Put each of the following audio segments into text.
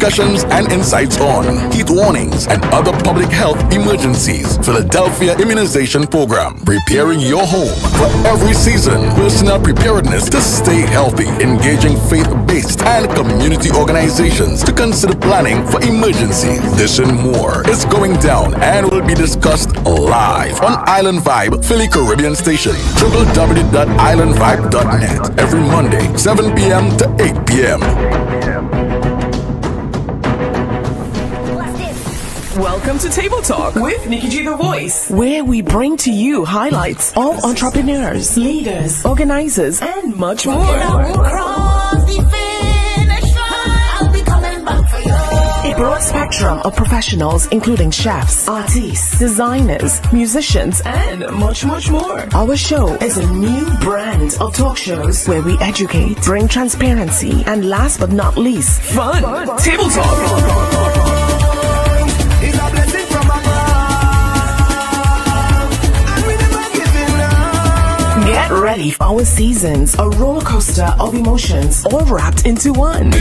discussions and insights on heat warnings and other public health emergencies. Philadelphia Immunization Program, preparing your home for every season. Personal preparedness to stay healthy, engaging faith-based and community organizations to consider planning for emergencies. This and more is going down and will be discussed live on Island Vybe Philly Caribbean Station, www.islandvybe.net, every Monday, 7 p.m. to 8 p.m. Welcome to Table Talk with Nikki G the Voice, where we bring to you highlights of entrepreneurs, leaders, organizers, and much more. A broad spectrum of professionals, including chefs, artists, designers, musicians, and much more. Our show is a new brand of talk shows where we educate, bring transparency, and last but not least, fun. Table Talk. Get ready for our seasons, a roller coaster of emotions, all wrapped into one.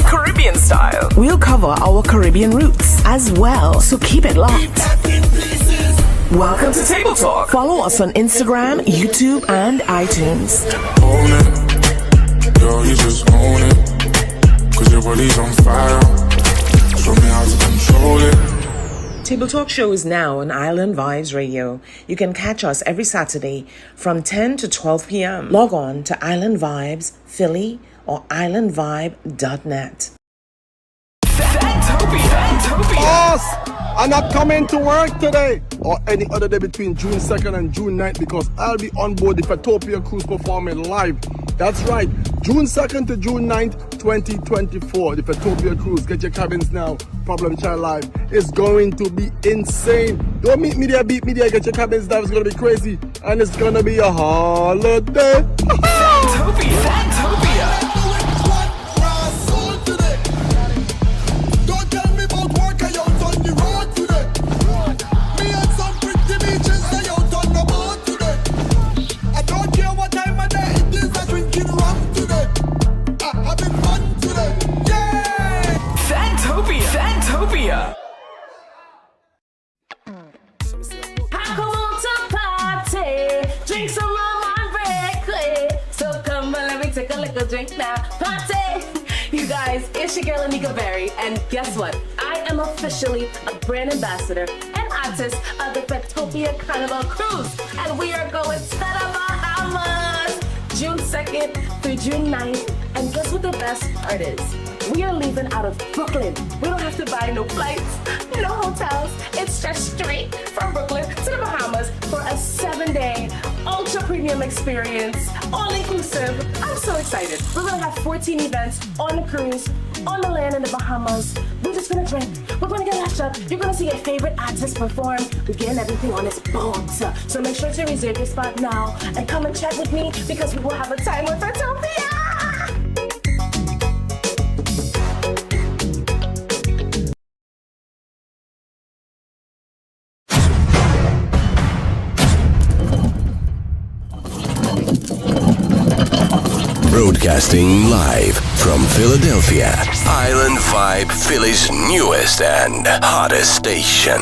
Caribbean style. We'll cover our Caribbean roots as well, so keep it locked. Welcome to Table Talk. Follow us on Instagram, YouTube, and iTunes. Own it, girl, you just own it, 'cause your body's on fire. Show me how to control it. Table Talk Show is now on Island Vibes Radio. You can catch us every Saturday from 10 to 12 p.m. Log on to Island Vibes Philly or islandvibe.net. Boss, I'm not coming to work today or any other day between June 2nd and June 9th because I'll be on board the Fatopia Cruise performing live. That's right, June 2nd to June 9th, 2024. The Fatopia Cruise. Get your cabins now. Problem Child Live. It's going to be insane. Don't meet me there, beat me there. Get your cabins now. It's going to be crazy. And it's going to be a holiday. Fantopia. Drink now, party! You guys, it's your girl Anika Berry, and guess what? I am officially a brand ambassador and artist of the Fatopia Carnival Cruise, and we are going to the Bahamas June 2nd through June 9th. And guess what the best part is? We are leaving out of Brooklyn. We don't have to buy no flights, no hotels. It's just straight from Brooklyn to the Bahamas for a 7-day ultra premium experience, all inclusive. I'm so excited. We're gonna have 14 events on the cruise, on the land in the Bahamas. We're just gonna drink. We're gonna get lashed up. You're gonna see your favorite artists perform. We're getting everything on this boat. So make sure to reserve your spot now and come and chat with me because we will have a time with Fatopia. Broadcasting live from Philadelphia, Island Vibe, Philly's newest and hottest station.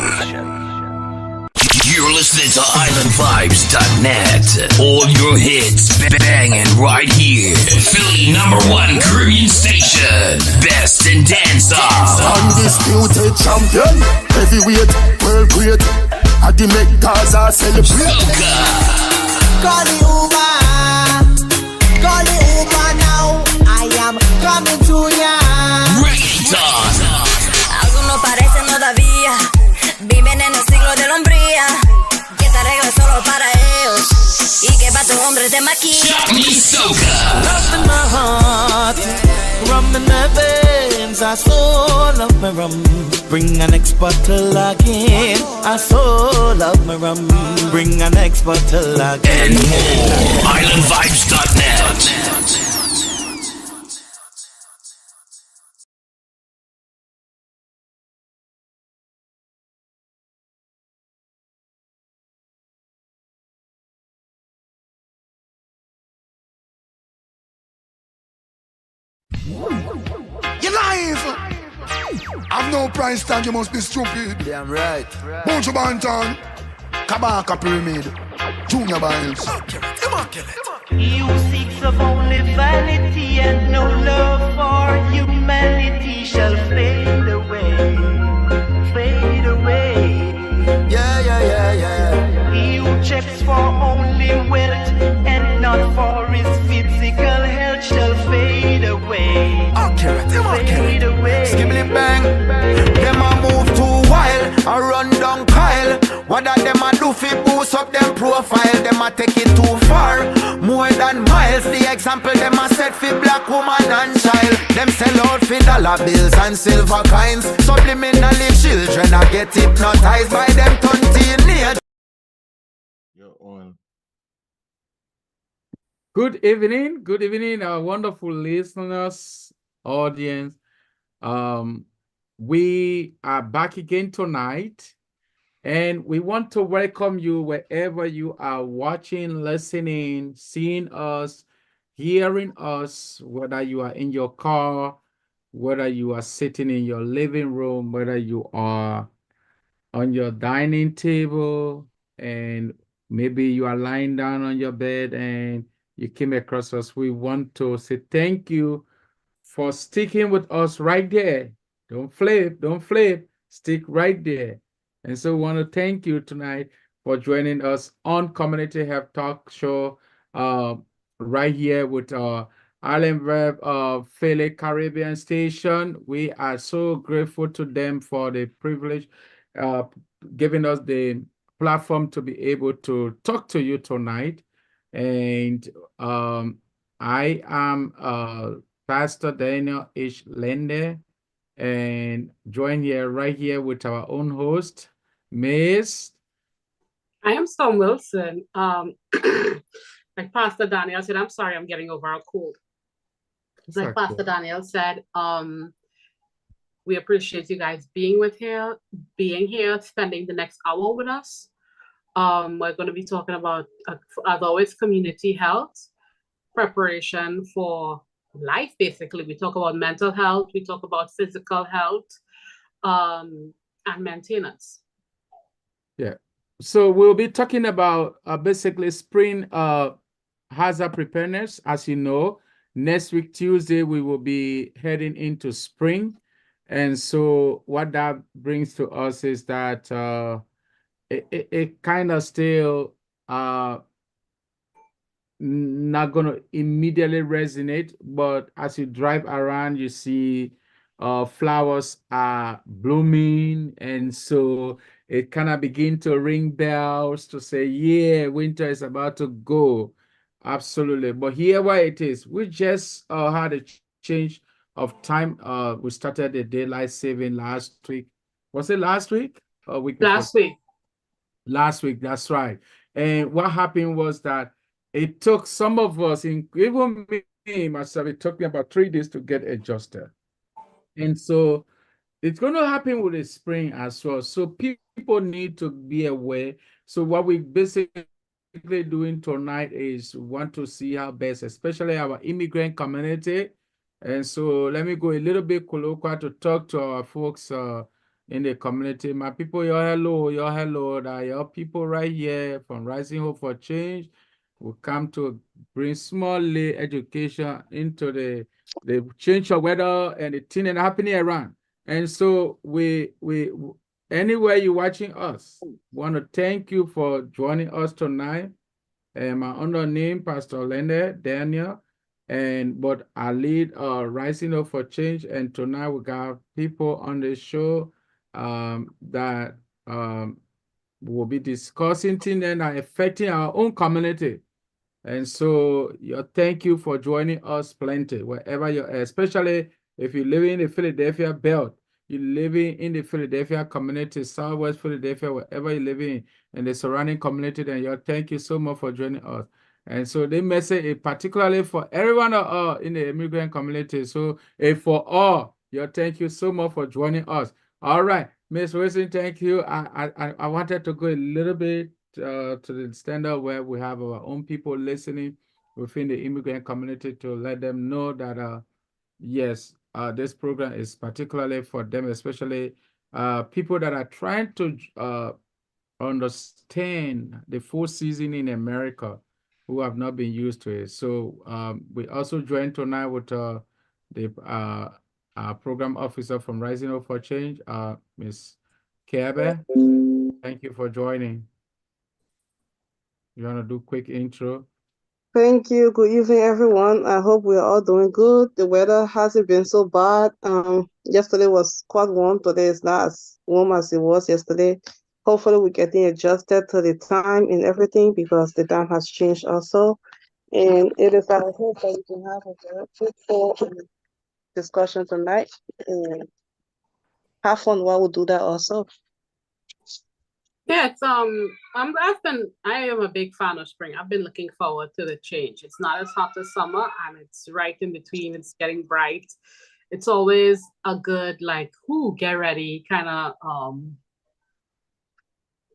You're listening to IslandVibes.net. All your hits banging right here. Philly #1 Caribbean station. Best in dancehall. Undisputed champion, heavyweight, world great. I the make Gaza celebrate. Call the Uber. Call the Uber now. I am coming to ya. Reggaeton. Algunos parecen todavía viven en el siglo de la hombría. Que te arreglo solo para ellos y que para tu hombre te maquilla. Love in my heart, rum in my veins. I so love my rum. Bring an next bottle again. I so love my rum. Bring an next bottle again. And more. IslandVibes.net. You're lying. I've no price tag, you must be stupid. Damn right. Bunch of Banton, Kabaka Pyramid, Junior Biles. He who seeks of only vanity and no love for humanity shall fade away, fade away. Yeah, yeah, yeah, yeah. He who checks for only wealth and not for his physical health shall fade away, fade away. Skibbly bang. Them a move too wild, a run down Kyle. What that them a do fi boost up them profile? Them a take it too far, more than miles. The example them a set fi black woman and child. Them sell out fi dollar bills and silver coins. Subliminally children a get hypnotized by them 20 years. You're on. Good evening, our wonderful listeners, audience. We are back again tonight, and we want to welcome you wherever you are watching, listening, seeing us, hearing us, whether you are in your car, whether you are sitting in your living room, whether you are on your dining table, and maybe you are lying down on your bed and you came across us. We want to say thank you for sticking with us right there. Don't flip, stick right there. And so we want to thank you tonight for joining us on Community Health Talk Show right here with Island Vybe Philly Caribbean Station. We are so grateful to them for the privilege giving us the platform to be able to talk to you tonight. And I am Pastor Daniel H. Lende, and join here right here with our own host, Miss. I am Storm Wilson. Like Pastor Daniel said, I'm sorry, I'm getting over a cold. Like Pastor Daniel said, we appreciate you guys being here, spending the next hour with us. We're going to be talking about, as always, community health, preparation for life, basically. We talk about mental health, we talk about physical health, and maintenance. Yeah. So we'll be talking about basically spring hazard preparedness. As you know, next week, Tuesday, we will be heading into spring. And so what that brings to us is that it kind of still not going to immediately resonate, but as you drive around, you see flowers are blooming, and so it kind of begin to ring bells to say, yeah, winter is about to go. Absolutely. But here why it is, we just had a change of time. We started the daylight saving last week. Was it last week or week before? Last week. Last week, that's right. And what happened was that it took some of us, even me, myself, it took me about 3 days to get adjusted. And so it's going to happen with the spring as well. So people need to be aware. So what we basically doing tonight is want to see how best, especially our immigrant community. And so let me go a little bit colloquial to talk to our folks in the community. My people, your hello, that your people right here from Rising Hope for Change will come to bring small education into the change of weather and the thing that happening around. And so we anywhere you're watching us, want to thank you for joining us tonight. My under name, Pastor Lende Daniel, but I lead Rising Up for Change, and tonight we got people on the show that will be discussing things that are affecting our own community. And so thank you for joining us plenty, wherever you're, especially if you live in the Philadelphia belt, you're living in the Philadelphia community, Southwest Philadelphia, wherever you live in, and the surrounding community, then thank you so much for joining us. And so the message is particularly for everyone in the immigrant community. So for all, thank you so much for joining us. All right, Ms. Wilson, thank you. I wanted to go a little bit to the standard where we have our own people listening within the immigrant community to let them know that yes, this program is particularly for them, especially people that are trying to understand the full season in America who have not been used to it. So we also joined tonight with the program officer from Rising Up for Change, Miss Kebe. Thank you for joining. You want to do quick intro? Thank you. Good evening, everyone. I hope we're all doing good. The weather hasn't been so bad. Yesterday was quite warm. Today is not as warm as it was yesterday. Hopefully, we're getting adjusted to the time and everything because the time has changed also. And it is our hope that we can have a very fruitful discussion tonight and have fun while we do that also. Yeah, it's I am a big fan of spring. I've been looking forward to the change. It's not as hot as summer and it's right in between. It's getting bright. It's always a good like get ready kind of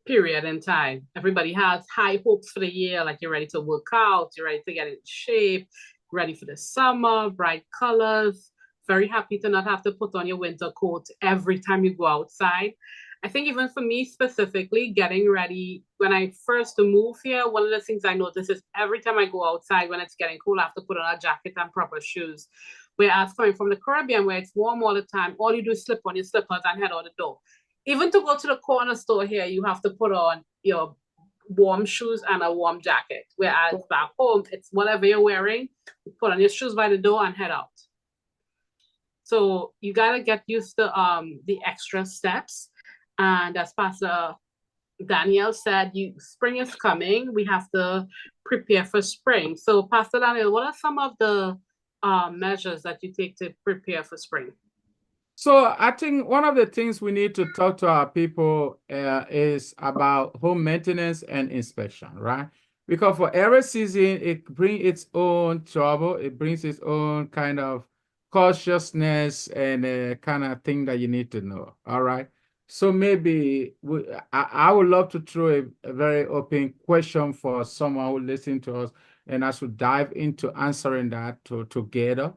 period in time. Everybody has high hopes for the year, like you're ready to work out, you're ready to get in shape, ready for the summer, bright colors. Very happy to not have to put on your winter coat every time you go outside. I think even for me specifically, getting ready, when I first moved here, one of the things I notice is every time I go outside when it's getting cold, I have to put on a jacket and proper shoes. Whereas coming from the Caribbean where it's warm all the time, all you do is slip on your slippers and head out the door. Even to go to the corner store here, you have to put on your warm shoes and a warm jacket. Whereas back home, it's whatever you're wearing, you put on your shoes by the door and head out. So you gotta get used to the extra steps. And as Pastor Daniel said, spring is coming. We have to prepare for spring. So Pastor Daniel, what are some of the measures that you take to prepare for spring? So I think one of the things we need to talk to our people is about home maintenance and inspection, right? Because for every season, it brings its own trouble. It brings its own kind of cautiousness and kind of thing that you need to know, all right? So maybe I would love to throw a very open question for someone who listens to us, and I should dive into answering that together.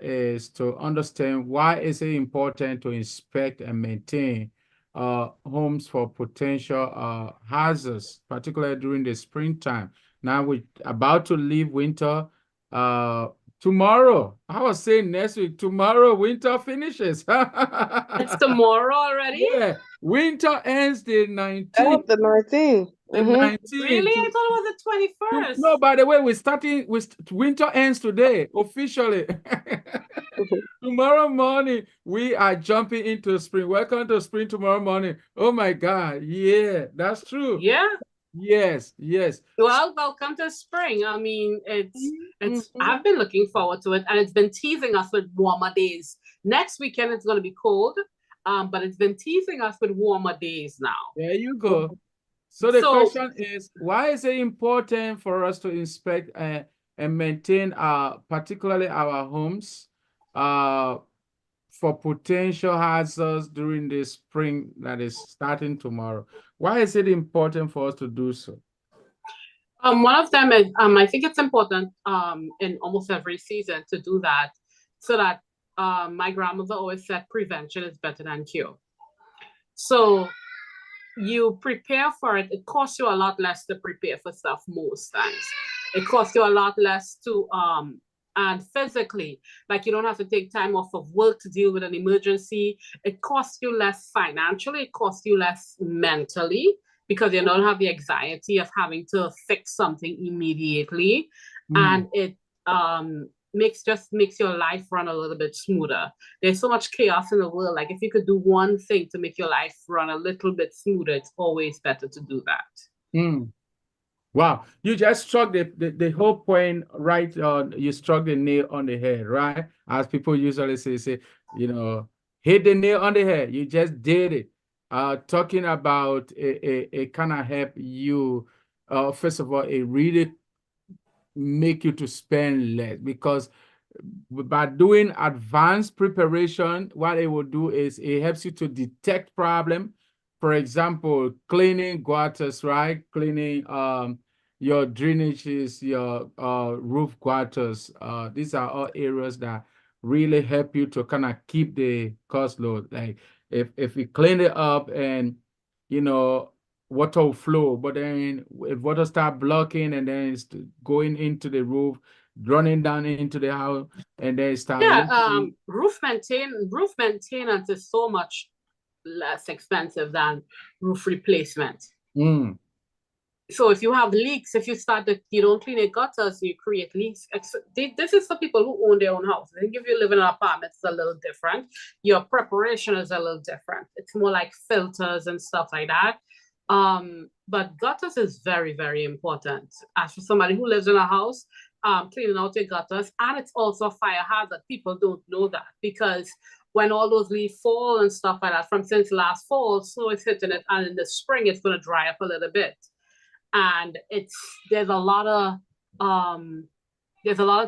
Is to understand why is it important to inspect and maintain homes for potential hazards, particularly during the springtime. Now we're about to leave winter. Tomorrow, I was saying next week, tomorrow winter finishes. It's tomorrow already? Yeah, winter ends the 19th. The 19th. The 19th. Really? I thought it was the 21st. No, by the way, winter ends today, officially. Tomorrow morning, we are jumping into spring. Welcome to spring tomorrow morning. Oh my God. Yeah, that's true. Yeah. Yes, yes. Well, welcome to spring. I mean, I've been looking forward to it, and it's been teasing us with warmer days. Next weekend, it's going to be cold, but it's been teasing us with warmer days now. There you go. So the question is, why is it important for us to inspect and maintain particularly our homes for potential hazards during the spring that is starting tomorrow? Why is it important for us to do so? One of them is, I think it's important in almost every season to do that, so that my grandmother always said prevention is better than cure. So you prepare for it. It costs you a lot less to prepare for stuff most times. It costs you a lot less to and physically, like you don't have to take time off of work to deal with an emergency. It costs you less financially. It costs you less mentally because you don't have the anxiety of having to fix something immediately. And it makes your life run a little bit smoother. There's so much chaos in the world. Like if you could do one thing to make your life run a little bit smoother, it's always better to do that. Wow, you just struck the whole point right on. You struck the nail on the head, right? As people usually say, hit the nail on the head. You just did it. Talking about a kind of help you, first of all, it really make you to spend less, because by doing advanced preparation, what it will do is it helps you to detect problem. For example, cleaning gutters, right? Cleaning your drainages, your roof gutters. These are all areas that really help you to kind of keep the cost low. Like if you clean it up and water will flow, but then if water start blocking and then it's going into the roof, running down into the house, and then it start Yeah, leaking. roof maintenance is so much less expensive than roof replacement. Mm. So if you have leaks, if you don't clean your gutters, you create leaks. This is for people who own their own house. I think if you live in an apartment, it's a little different. Your preparation is a little different. It's more like filters and stuff like that. But gutters is very, very important. As for somebody who lives in a house, cleaning out your gutters, and it's also a fire hazard. People don't know that because when all those leaves fall and stuff like that, from since last fall, snow is hitting it, and in the spring it's going to dry up a little bit. And there's a lot of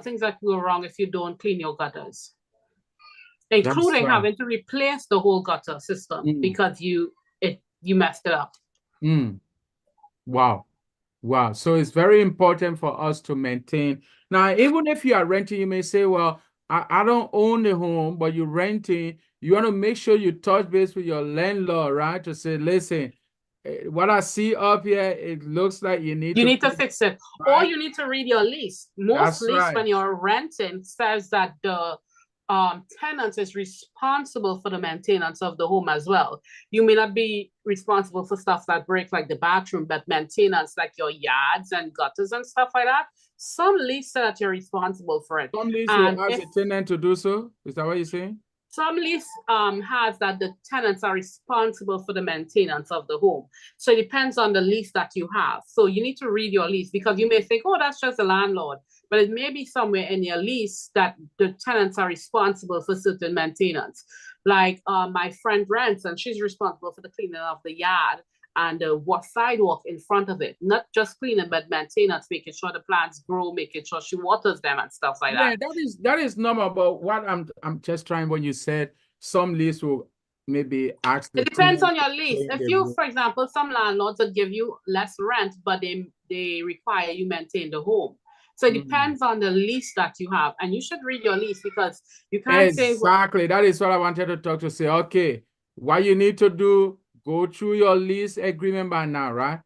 things that go wrong if you don't clean your gutters, including having to replace the whole gutter system because you messed it up. Wow. So it's very important for us to maintain. Now, even if you are renting, you may say, well, I don't own the home, but you're renting. You want to make sure you touch base with your landlord, right? To say, listen, what I see up here, it looks like you need to fix it. Right? Or you need to read your lease. Most lease when you're renting says that the tenant is responsible for the maintenance of the home as well. You may not be responsible for stuff that break like the bathroom, but maintenance like your yards and gutters and stuff like that. Some lease say that you're responsible for it. Some lease will ask the tenant to do so. Is that what you're saying? Some lease has that the tenants are responsible for the maintenance of the home. So it depends on the lease that you have. So you need to read your lease because you may think, oh, that's just the landlord. But it may be somewhere in your lease that the tenants are responsible for certain maintenance. Like my friend rents and she's responsible for the cleaning of the yard and the sidewalk in front of it. Not just cleaning, but maintenance, making sure the plants grow, making sure she waters them and stuff like that. Yeah, that is normal. But what I'm just trying, when you said some lease will maybe ask the it depends on your lease. If you, for example, some landlords will give you less rent, but they require you maintain the home. So it depends on the lease that you have, and you should read your lease because you can't say exactly. That is what I wanted to talk to say. Okay, what you need to do, go through your lease agreement by now, right?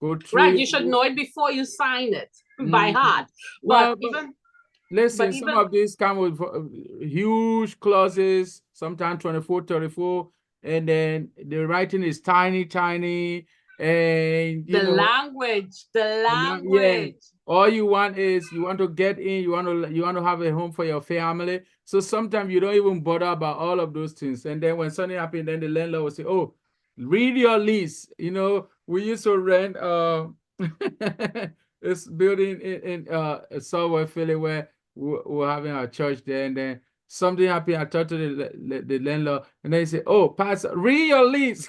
Go through. Right, you should know it before you sign it by heart. Well, listen, some of these come with huge clauses, sometimes 24, 34, and then the writing is tiny, and the language. Yeah. All you want is you want to get in, you want to have a home for your family. So sometimes you don't even bother about all of those things. And then when something happens, then the landlord will say, oh, read your lease. We used to rent this building in somewhere Philly where we're having our church there, and then something happened. I talked to the landlord, and they say, oh, Pastor, read your lease.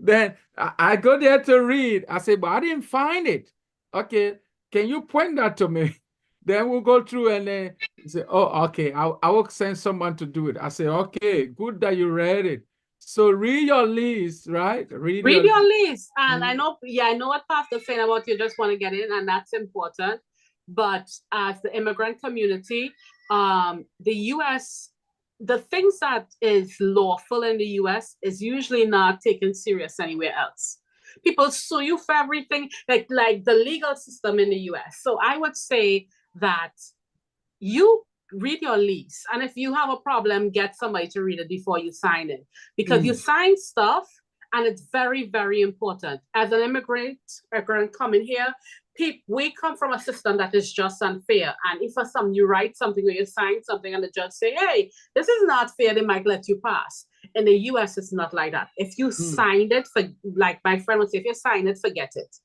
Then I go there to read. I say, but I didn't find it. Okay, can you point that to me? Then we'll go through and then say, oh, okay, I will send someone to do it. I say, okay, good that you read it. So read your lease, right? Read your lease. And I know what Pastor's saying about you just want to get in, and that's important. But as the immigrant community, the U.S., the things that is lawful in the U.S. is usually not taken serious anywhere else. People sue you for everything, like the legal system in the U.S. So I would say that you read your lease, and if you have a problem, get somebody to read it before you sign it, because you sign stuff, and it's very, very important. As an immigrant coming here, we come from a system that is just unfair. And if for some you write something or you sign something and the judge say, hey, this is not fair, they might let you pass. In the US, it's not like that. If you signed it, like my friend would say, if you sign it, forget it.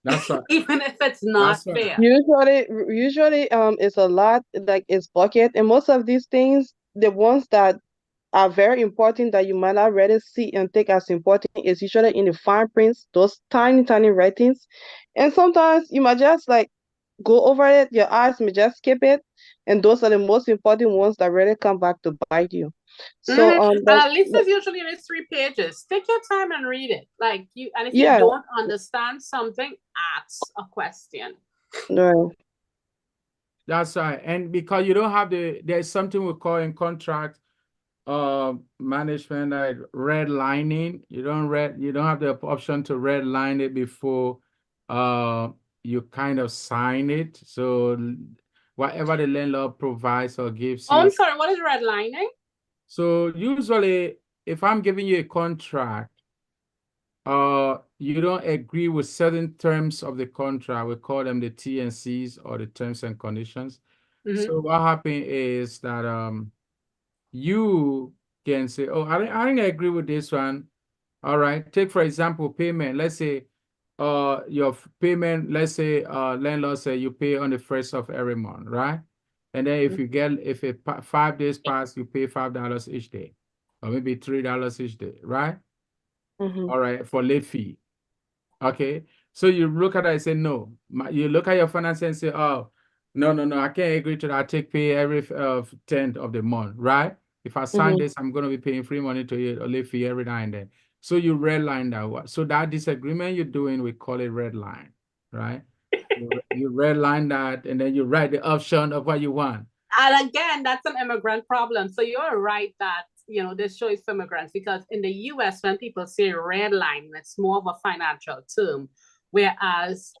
That's right. Even if it's not fair. Usually, it's a lot, like it's bucket. And most of these things, the ones that are very important that you might not really see and take as important is usually in the fine prints, those tiny, tiny writings. And sometimes you might just go over it, your eyes may just skip it. And those are the most important ones that really come back to bite you. So and at least it's usually in 3 pages. Take your time and read it. And if you don't understand something, ask a question. Right. That's right. And because you don't have there's something we call in contract management like redlining. You don't have the option to redline it before you kind of sign it. So whatever the landlord provides or gives Oh, I'm you. sorry, what is redlining? So usually if I'm giving you a contract, you don't agree with certain terms of the contract, we call them the T&Cs or the terms and conditions. So what happened is that you can say, oh, I didn't agree with this one. All right. Take, for example, payment. Let's say your payment, let's say landlord say you pay on the 1st of every month, right? And then if 5 days pass, you pay $5 each day, or maybe $3 each day, right? All right, for late fee. Okay. So you look at it and say, no. You look at your finance and say, oh, no, I can't agree to that. I take pay every 10th of the month, right? If I sign this, I'm going to be paying free money to you or late fee every now and then. So you redline that. So that disagreement you're doing, we call it red line, right? You redline that, and then you write the option of what you want. And again, that's an immigrant problem. So you're right that, this shows immigrants, because in the US, when people say redline, it's more of a financial term, whereas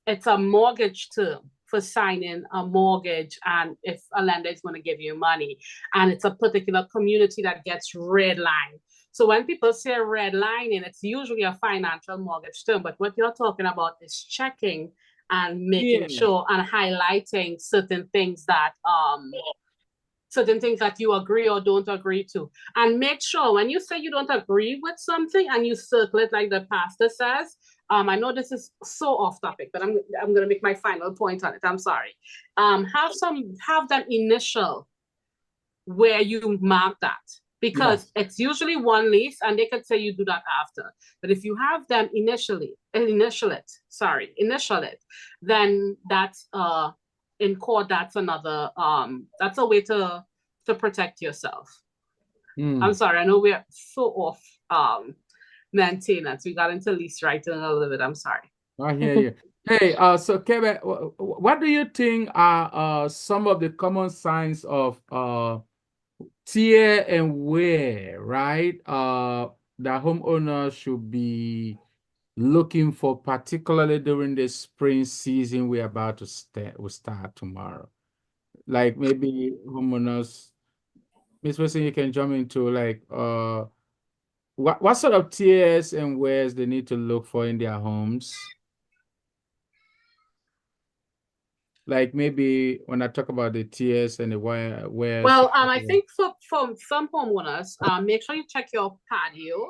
it's a mortgage term for signing a mortgage, and if a lender is going to give you money, and it's a particular community that gets redlined. So when people say redlining, it's usually a financial mortgage term, but what you're talking about is checking and making sure and highlighting certain things that you agree or don't agree to. And make sure when you say you don't agree with something and you circle it like the pastor says, I know this is so off topic, but I'm going to make my final point on it. I'm sorry. Have them initial where you mark that, because it's usually one lease and they could say you do that after. But if you have them initial it, then that's in court, that's another that's a way to protect yourself. I'm sorry, I know we're so off maintenance. We got into lease writing a little bit. I'm sorry. I hear you. Hey, so Kevin, what do you think are some of the common signs of tear and wear, right? The homeowner should be looking for, particularly during the spring season we're about to start tomorrow. Like maybe homeowners, Miss Wilson, you can jump into like what sort of tears and wears they need to look for in their homes? Like maybe when I talk about the tears and the wears. Well, I think for some homeowners, make sure you check your patio,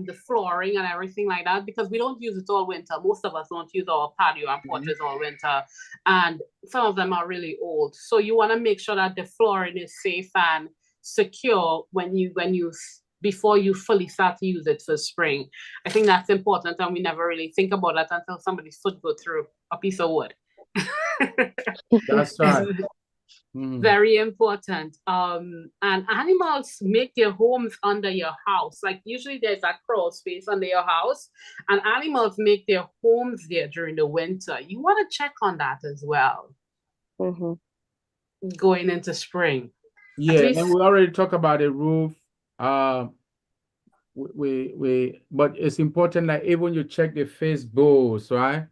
the flooring and everything like that, because we don't use it all winter. Most of us don't use our patio and porches all winter, and some of them are really old. So you want to make sure that the flooring is safe and secure before you fully start to use it for spring. I think that's important, and we never really think about that until somebody's foot go through a piece of wood. That's right. Very important. And animals make their homes under your house. Like usually there's a crawl space under your house, and animals make their homes there during the winter. You want to check on that as well. Going into spring. Yeah, and we already talked about the roof. But it's important that even you check the face bows, right?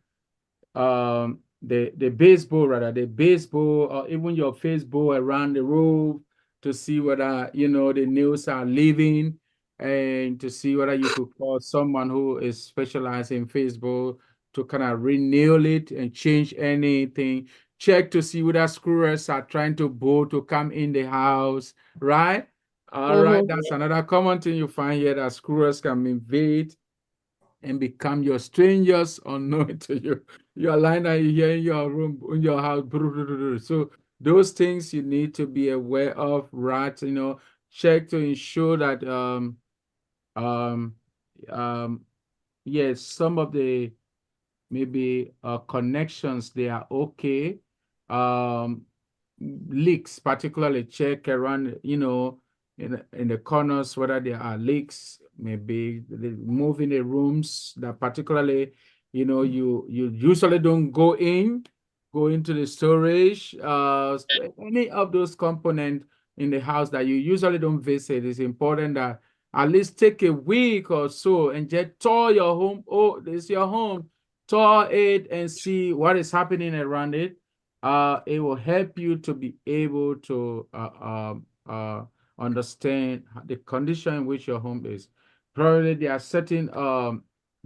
The baseball, rather, the baseball, or even your face bow around the roof to see whether the nails are leaving, and to see whether you could call someone who is specialized in face bow to kind of re-nail it and change anything. Check to see whether squirrels are trying to bow to come in the house, right? All right, that's another common thing you find here, that squirrels can invade and become your strangers unknown to you. You're lying down here in your room, in your house. So those things you need to be aware of, right? Check to ensure that yes, some of the maybe connections, they are okay. Leaks, particularly check around, in the corners whether there are leaks. Maybe moving the rooms that particularly, you usually don't go in, go into the storage, any of those components in the house that you usually don't visit. It's important that at least take a week or so and just tour your home. Oh, this is your home. Tour it and see what is happening around it. It will help you to be able to understand the condition in which your home is. Probably there are certain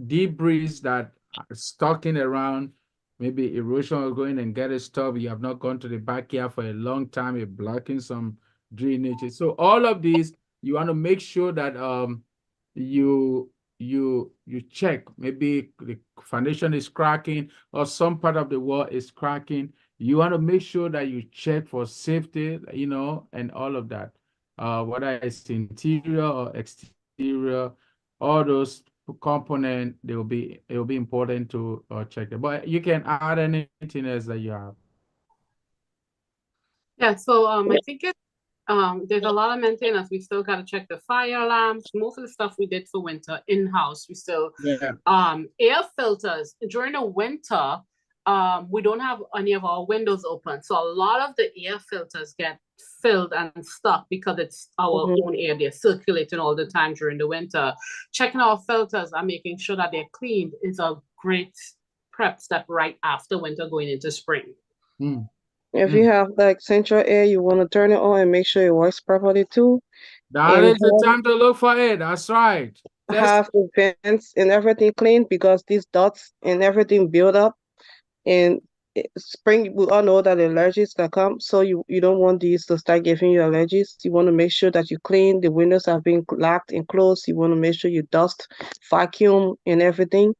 debris that are stalking around. Maybe erosion will go in and get it stopped. You have not gone to the backyard for a long time. You're blocking some drainage. So all of these, you want to make sure that you you check. Maybe the foundation is cracking or some part of the wall is cracking. You want to make sure that you check for safety, and all of that. Whether it's interior or exterior, all those component, it will be important to check it. But you can add anything else that you have. Yeah, so I think there's a lot of maintenance. We still got to check the fire alarms. Most of the stuff we did for winter in-house. We still air filters during the winter. We don't have any of our windows open, so a lot of the air filters get filled and stuck because it's our own air. They're circulating all the time during the winter. Checking our filters and making sure that they're cleaned is a great prep step right after winter going into spring. If you have like central air, you want to turn it on and make sure it works properly too. That is the time to look for it. That's right. Have the vents and everything clean because these dots and everything build up. And spring, we all know that allergies that come, so you don't want these to start giving you allergies. You want to make sure that you clean. The windows have been locked and closed. You want to make sure you dust, vacuum, and everything,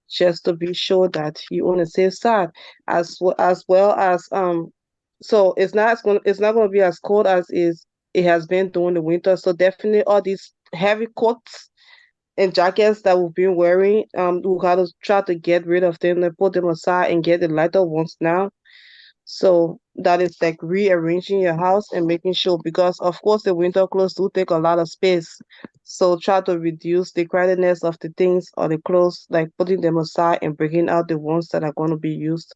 just to be sure that you're on the safe side. As well as so it's not going to be as cold as it has been during the winter. So definitely all these heavy coats and jackets that we've been wearing, we gotta try to get rid of them and put them aside and get the lighter ones now. So that is like rearranging your house and making sure, because of course the winter clothes do take a lot of space. So try to reduce the crowdedness of the things or the clothes, like putting them aside and bringing out the ones that are going to be used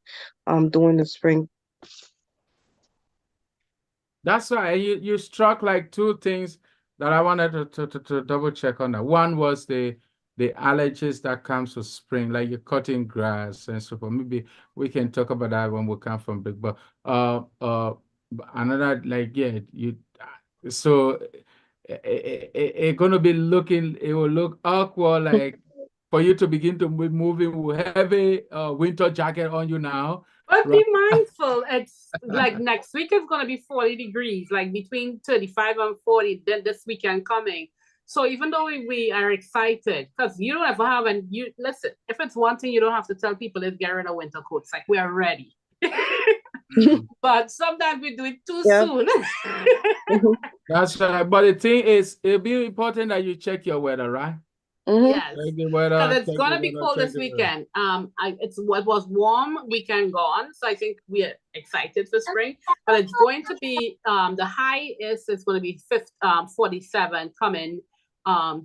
during the spring. That's right. You struck like two things that I wanted to double check on that. One was the allergies that comes with spring, like you're cutting grass and so forth. Maybe we can talk about that when we come from big. But another, like, so it gonna be looking. It will look awkward, like for you to begin to be moving with heavy winter jacket on you now. But be mindful, it's like next week is going to be 40 degrees, like between 35 and 40, then this weekend coming. So even though we are excited, because you don't ever have, and you listen, if it's one thing you don't have to tell people is get rid of winter coats, like we are ready. But sometimes we do it too soon. That's right. But the thing is, it'll be important that you check your weather, right? Yes, because it's gonna be cold this weekend. It was warm weekend gone, so I think we are excited for spring. But it's going to be the high is going to be 47 coming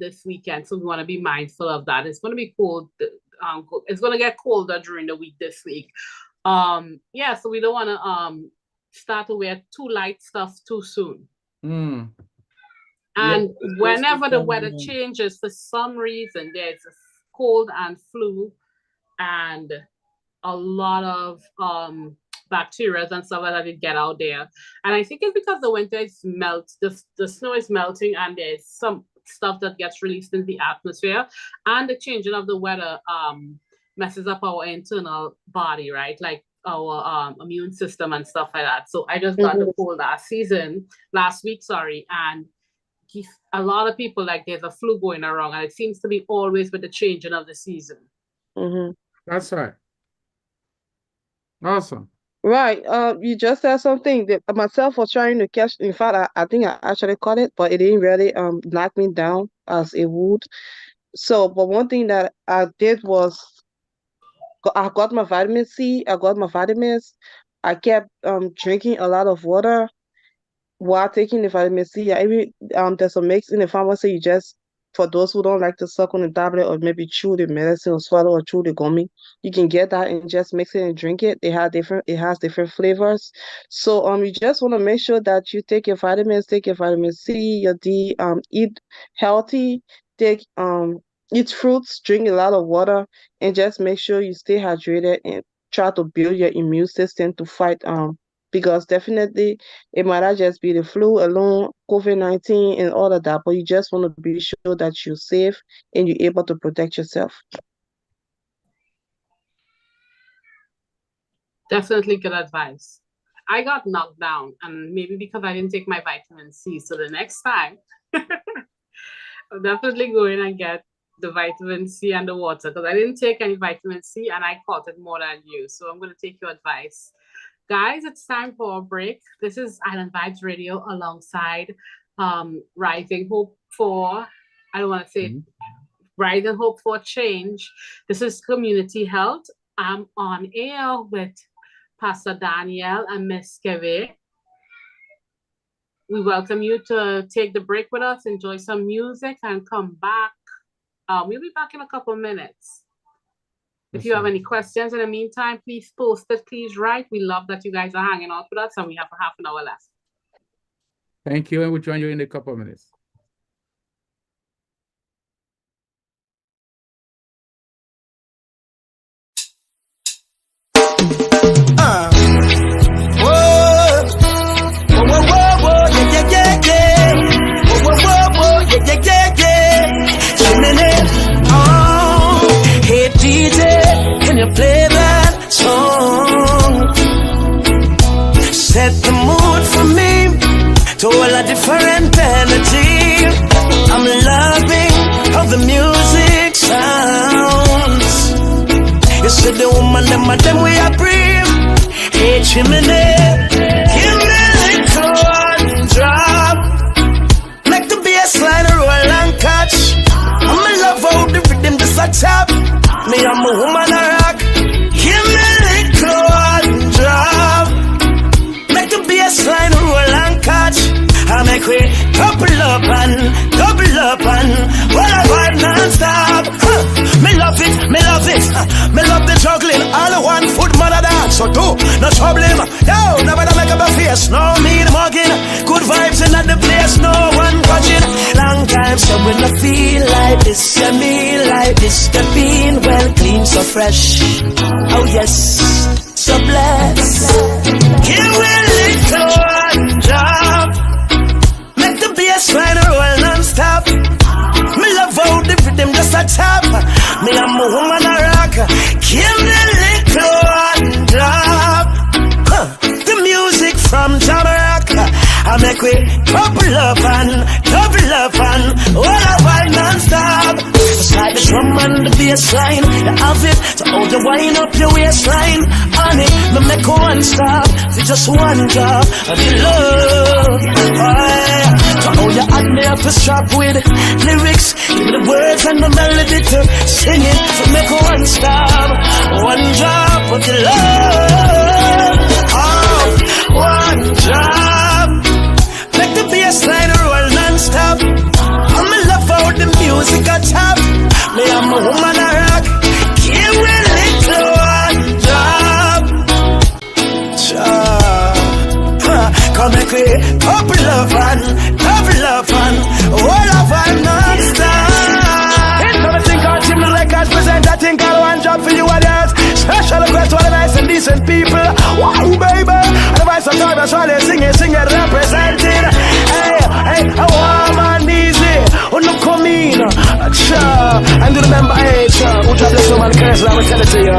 this weekend, so we want to be mindful of that. It's going to be cold. It's going to get colder during the week this week. So we don't want to start to wear too light stuff too soon. And whenever the weather changes, for some reason, there's a cold and flu and a lot of bacteria and stuff like that get out there. And I think it's because the winter is the snow is melting and there's some stuff that gets released in the atmosphere. And the changing of the weather messes up our internal body, right? Like our immune system and stuff like that. So I just got the cold last week, and a lot of people, like, there's a flu going around, and it seems to be always with the changing of the season. That's right. Awesome. Right. You just said something that myself was trying to catch. In fact, I think I actually caught it, but it didn't really knock me down as it would. So, but one thing that I did was I got my vitamin C. I got my vitamins. I kept drinking a lot of water while taking the vitamin C. I even there's a mix in the pharmacy. You just for those who don't like to suck on the tablet or maybe chew the medicine or swallow or chew the gummy, you can get that and just mix it and drink it. It has different flavors. So you just want to make sure that you take your vitamins, take your vitamin C, your D, eat healthy, take eat fruits, drink a lot of water, and just make sure you stay hydrated and try to build your immune system to fight because definitely it might not just be the flu alone, COVID-19 and all of that, but you just want to be sure that you're safe and you're able to protect yourself. Definitely good advice. I got knocked down, and maybe because I didn't take my vitamin C. So the next time, I'll definitely go in and get the vitamin C and the water because I didn't take any vitamin C and I caught it more than you. So I'm going to take your advice. Guys, it's time for a break. This is Island Vibes Radio alongside Rising Hope for, I don't want to say Rising Hope for Change. This is Community Health. I'm on air with Pastor Daniel and Miss Keve. We welcome you to take the break with us, enjoy some music, and come back. We'll be back in a couple of minutes. If you have any questions in the meantime, please post it, please write. We love that you guys are hanging out with us, and we have a half an hour left. Thank you, and we'll join you in a couple of minutes. Hey DJ, can you play that song? Set the mood for me to all a different energy. I'm loving how the music sounds. You see the woman, them we are breathe. Hey chimney, give me a little one drop. Make the bassline roll and catch. I'm in love how the rhythm just a tap. Me I'm a woman a rock. Give me a little one drop. Make the bassline roll and catch. I make we double up and while I vibe non-stop. Me love it, me love the juggling. All the one foot mother dance, so do no trouble. Yo, nobody make up a face, no mean mugging. Good vibes in the place, no one watching. Long time, so when I feel like this, yeah, me like this. The bean well clean, so fresh. Oh yes, so blessed. Give me a little one drop. Make the bassline roll non-stop. Me love how the rhythm just a tap. Me I'm a woman a rock. Give me a little one drop. The music from Jamaica. I make we double up and all I vibe non-stop. Slide the drum and the bass line. You have it to hold you wind up your waistline. On it, me make one stop. For just one drop of your love. To hold you add me up a strap with lyrics. Give me the words and the melody to sing it. So make one stop. One drop of your love. Oh, one drop. Make the bassline roll non-stop. I'm in love how the music a top. Me I'm a woman a rock. Give me a little one drop. Come make we couple of fun, all of our non-stop. It's gonna think our team the records present. I think I'll one job for you others. Special request to all the nice and decent people. Wow, baby. And the voice of God, that's why they sing it, representing. Hey, a warm and easy. Oh, no, come in. And do remember, hey, who dropped this woman curse? I will tell it to you.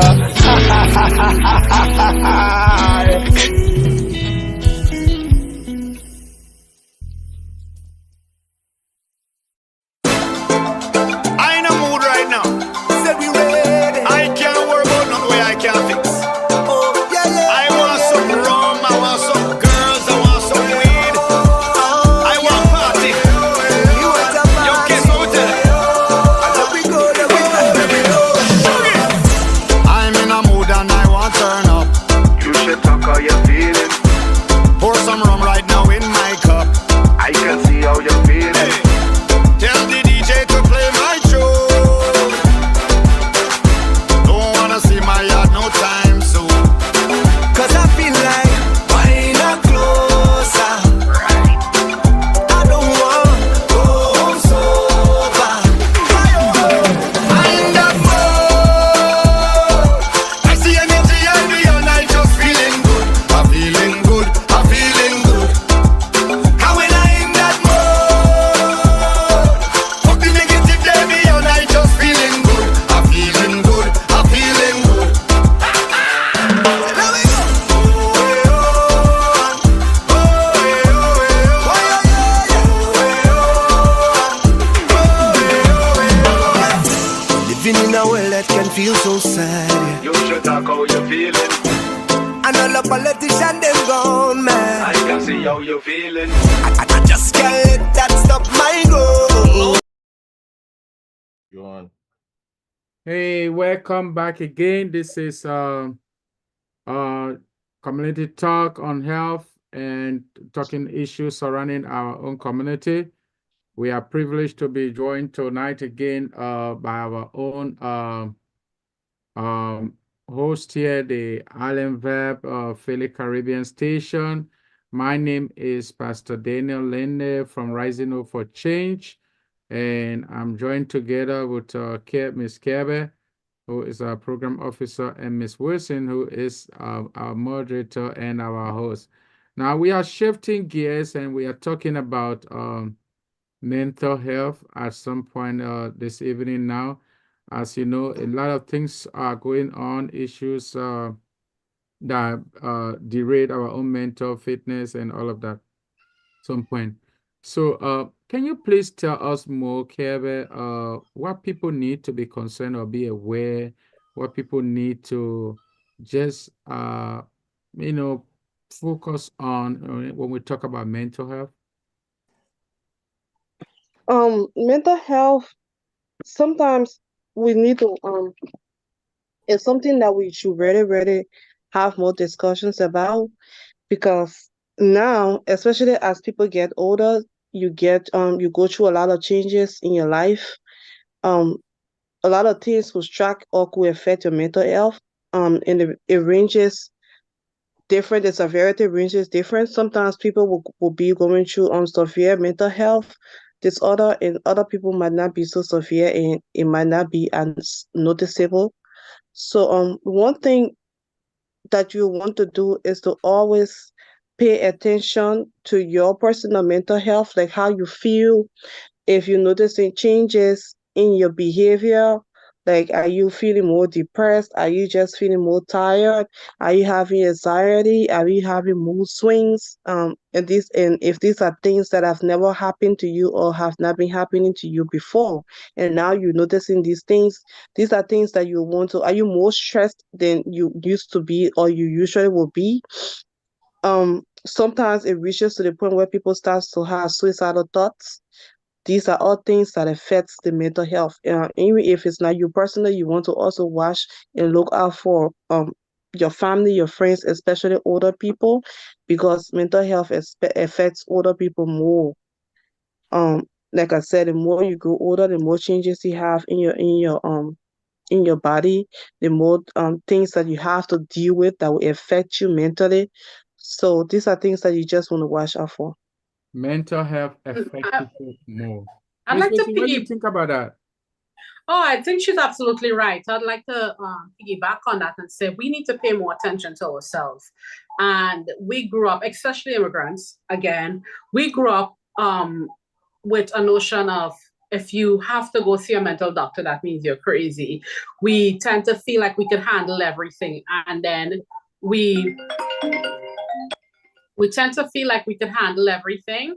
feel so sad. You should talk how you feeling. And all the politicians, them gone, man. I can see how you feeling. I just can't let that stop my growth. You on? Hey, welcome back again. This is community talk on health and talking issues surrounding our own community. We are privileged to be joined tonight again by our own host here, the Island Vybe Philly Caribbean station. My name is Pastor Daniel Linde from Rising Up for Change, and I'm joined together with Miss Kebe, who is our program officer, and Miss Wilson, who is our moderator and our host. Now we are shifting gears and we are talking about mental health at some point this evening now. As you know, a lot of things are going on, issues that degrade our own mental fitness and all of that at some point. So can you please tell us more, Kevin, what people need to be concerned or be aware, what people need to just, focus on when we talk about mental health? Mental health, sometimes we need to it's something that we should really have more discussions about, because now, especially as people get older, you go through a lot of changes in your life. A lot of things could strike or could affect your mental health. And it ranges different, the severity ranges different. Sometimes people will be going through severe mental health disorder, and other people might not be so severe, and it might not be as noticeable. So one thing that you want to do is to always pay attention to your personal mental health, like how you feel. If you're noticing changes in your behavior, like, are you feeling more depressed? Are you just feeling more tired? Are you having anxiety? Are you having mood swings? And if these are things that have never happened to you or have not been happening to you before, and now you're noticing these things, these are things that you want to. Are you more stressed than you used to be or you usually will be? Sometimes it reaches to the point where people start to have suicidal thoughts. These are all things that affects the mental health. Even if it's not you personally, you want to also watch and look out for your family, your friends, especially older people, because mental health affects older people more. Like I said, the more you grow older, the more changes you have in your body, the more things that you have to deal with that will affect you mentally. So these are things that you just want to watch out for. Mental health affects people more. I'd Miss like to Wilson, what do you think about that? Oh, I think she's absolutely right. I'd like to piggyback on that and say we need to pay more attention to ourselves. And we grew up, especially immigrants, again, we grew up with a notion of, if you have to go see a mental doctor, that means you're crazy. We tend to feel like we can handle everything. And then we tend to feel like we can handle everything.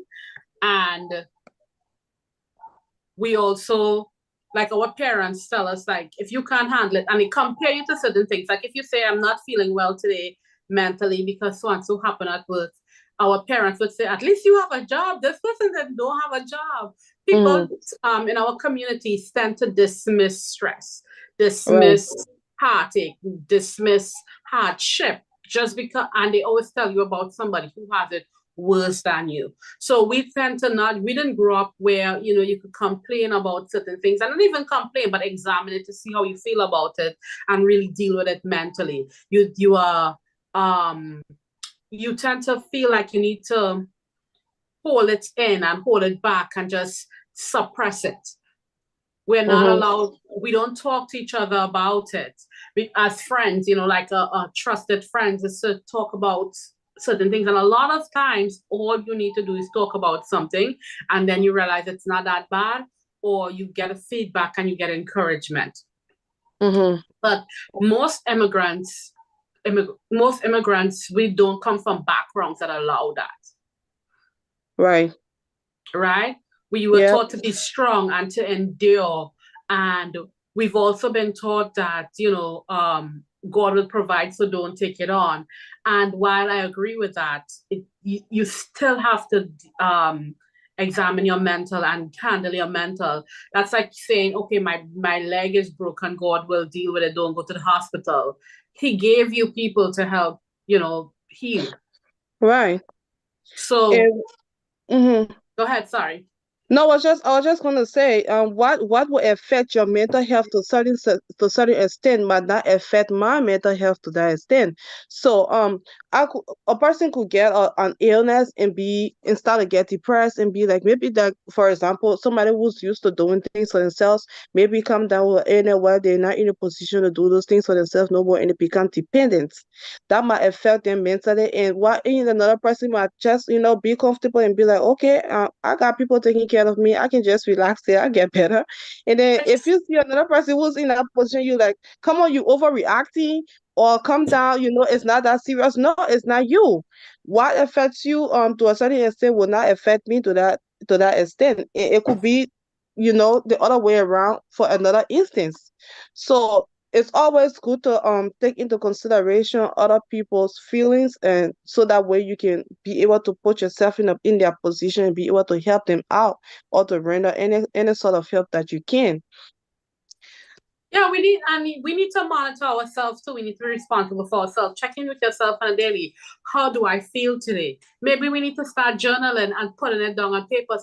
And we also, like, our parents tell us, like, if you can't handle it, and they compare you to certain things. Like, if you say, I'm not feeling well today mentally because so and so happened at work, our parents would say, at least you have a job. This person that don't have a job. People in our communities tend to dismiss stress, dismiss heartache, dismiss hardship, just because, and they always tell you about somebody who has it worse than you. So we tend to we didn't grow up where, you could complain about certain things, and not even complain, but examine it to see how you feel about it and really deal with it mentally. You tend to feel like you need to hold it in and hold it back and just suppress it. We're not allowed, we don't talk to each other about it. As friends, like a trusted friends, is to talk about certain things. And a lot of times, all you need to do is talk about something, and then you realize it's not that bad, or you get a feedback and you get encouragement. But most immigrants, we don't come from backgrounds that allow that. Right. We were taught to be strong and to endure and we've also been taught that, God will provide, so don't take it on. And while I agree with that, you still have to examine your mental and handle your mental. That's like saying, okay, my leg is broken, God will deal with it, don't go to the hospital. He gave you people to help, heal. Right. So Mm-hmm. Go ahead, sorry. No, I was just gonna say, what will affect your mental health to certain extent might not affect my mental health to that extent. So, a person could get an illness and start to get depressed and be like, maybe that, for example, somebody who's used to doing things for themselves, maybe come down with an area where they're not in a position to do those things for themselves no more, and they become dependent. That might affect them mentally, and another person might just be comfortable and be like, okay, I got people taking care of me, I can just relax there, I get better. And then if you see another person who's in that position, you like, come on, you overreacting, or come down, it's not that serious. No, it's not you. What affects you to a certain extent will not affect me to that extent. It could be the other way around for another instance. So it's always good to take into consideration other people's feelings, and so that way you can be able to put yourself in their position and be able to help them out, or to render any sort of help that you can. Yeah, we need to monitor ourselves too. We need to be responsible for ourselves. Check in with yourself on a daily. How do I feel today? Maybe we need to start journaling and putting it down on paper.